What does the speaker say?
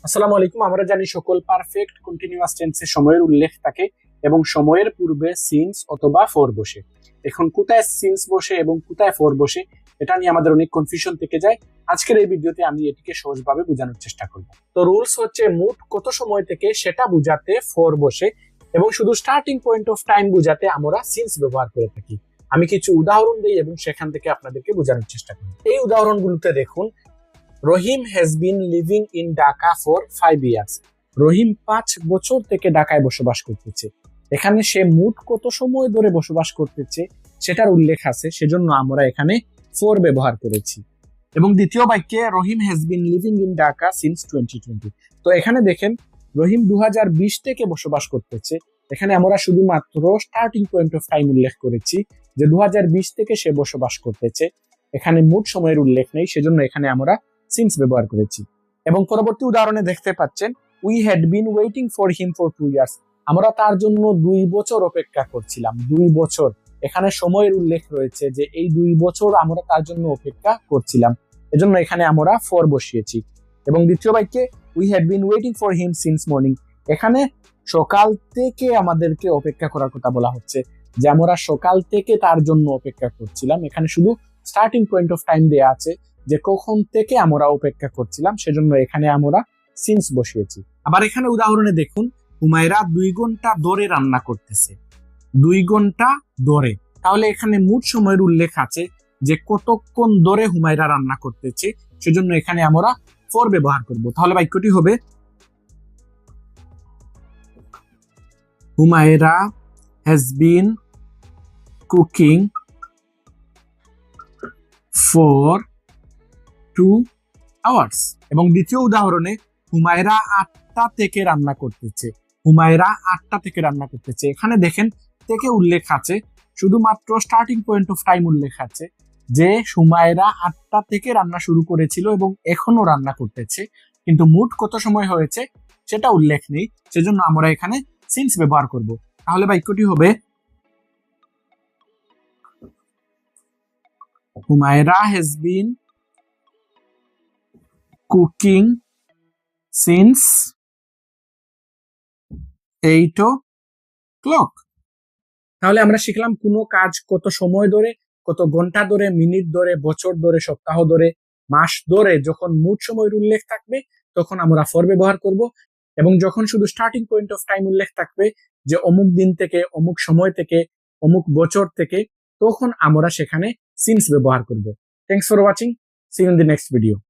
আসসালামু আলাইকুম। আমরা জানি সকল পারফেক্ট কন্টিনিউয়াস টেন্সে সময়ের উল্লেখ থাকে এবং সময়ের পূর্বে সিন্স অথবা ফর বসে। এখন কোথায় সিন্স বসে এবং কোথায় ফর বসে এটা নিয়ে আমাদের অনেক কনফিউশন থেকে যায়। আজকের এই ভিডিওতে আমি এটিকে সহজভাবে বোঝানোর চেষ্টা করব। তো রুলস হচ্ছে মোট কত সময় থেকে সেটা বোঝাতে ফর বসে এবং শুধু স্টার্টিং পয়েন্ট অফ টাইম বোঝাতে আমরা সিন্স ব্যবহার করে থাকি। আমি কিছু উদাহরণ দিই এবং সেখান থেকে আপনাদেরকে বোঝানোর চেষ্টা করি। এই উদাহরণগুলোতে দেখুন, Rahim has been living in Dhaka for 5 years. Rahim 5 বছর থেকে ঢাকায় বসবাস করতেছে। এখানে সে মোট কত সময় ধরে বসবাস করতেছে সেটার উল্লেখ আছে, সেজন্য আমরা এখানে ফর ব্যবহার করেছি। এবং দ্বিতীয় বাক্যে Rahim has been living in Dhaka since 2020। তো এখানে দেখেন রহিম 2020 থেকে বসবাস করতেছে। এখানে আমরা শুধুমাত্র স্টার্টিং পয়েন্ট অফ টাইম উল্লেখ করেছি যে 2020 থেকে সে বসবাস করতেছে। এখানে মোট সময়ের উল্লেখ নেই, সেজন্য এখানে আমরা সিন্স ব্যবহার করেছি। এবং পরবর্তী উদাহরণে দেখতে পাচ্ছেন we had been waiting for him for 2 years. আমরা তার জন্য 2 বছর অপেক্ষা করছিলাম। 2 বছর, এখানে সময়ের উল্লেখ রয়েছে যে এই 2 বছর আমরা তার জন্য অপেক্ষা করছিলাম, এজন্য এখানে আমরা ফর বসিয়েছি। এবং দ্বিতীয় বাক্যে we had been waiting for him since morning. এখানে সকাল থেকে আমাদেরকে অপেক্ষা করার কথা বলা হচ্ছে, যে আমরা সকাল থেকে তার জন্য অপেক্ষা করছিলাম। এখানে শুধু স্টার্টিং পয়েন্ট অফ টাইম দেয়া আছে যে কখন থেকে আমরা অপেক্ষা করছিলাম, সেজন্য এখানে আমরা সিন্স বসিয়েছি। আবার এখানে উদাহরণে দেখুন, হুমায়রা 2 ঘন্টা ধরে রান্না করতেছে। 2 ঘন্টা ধরে, তাহলে এখানে মোট সময়ের উল্লেখ আছে যে কতক্ষণ ধরে হুমায়রা রান্না করতেছে, সেজন্য এখানে আমরা ফর ব্যবহার করব। তাহলে বাক্যটি হবে Humaira has been cooking for 2 hours. এবং দ্বিতীয় উদাহরণে হুমায়রা 8টা থেকে রান্না করতেছে। হুমায়রা 8টা থেকে রান্না করতেছে। এখানে দেখেন থেকে উল্লেখ আছে, শুধুমাত্র স্টার্টিং পয়েন্ট অফ টাইম উল্লেখ আছে যে হুমায়রা 8টা থেকে রান্না শুরু করেছিল এবং এখনো রান্না করতেছে, কিন্তু মোট কত সময় হয়েছে সেটা উল্লেখ নেই, সেজন্য আমরা এখানে সিন্স ব্যবহার করব। তাহলে বাক্যটি হবে Humaira has been cooking since 8 o'clock। তাহলে আমরা শিখলাম কোনো কাজ কত সময় ধরে, কত ঘন্টা ধরে, মিনিট ধরে, বছর ধরে, সপ্তাহ ধরে, মাস ধরে যখন মোট সময়ের উল্লেখ থাকবে তখন আমরা ফর ব্যবহার করব। এবং যখন শুধু স্টার্টিং পয়েন্ট অফ টাইম উল্লেখ থাকবে যে অমুক দিন থেকে, অমুক সময় থেকে, অমুক বছর থেকে, তখন আমরা সেখানে সিন্স ব্যবহার করব। Thanks for watching, see you in the next video.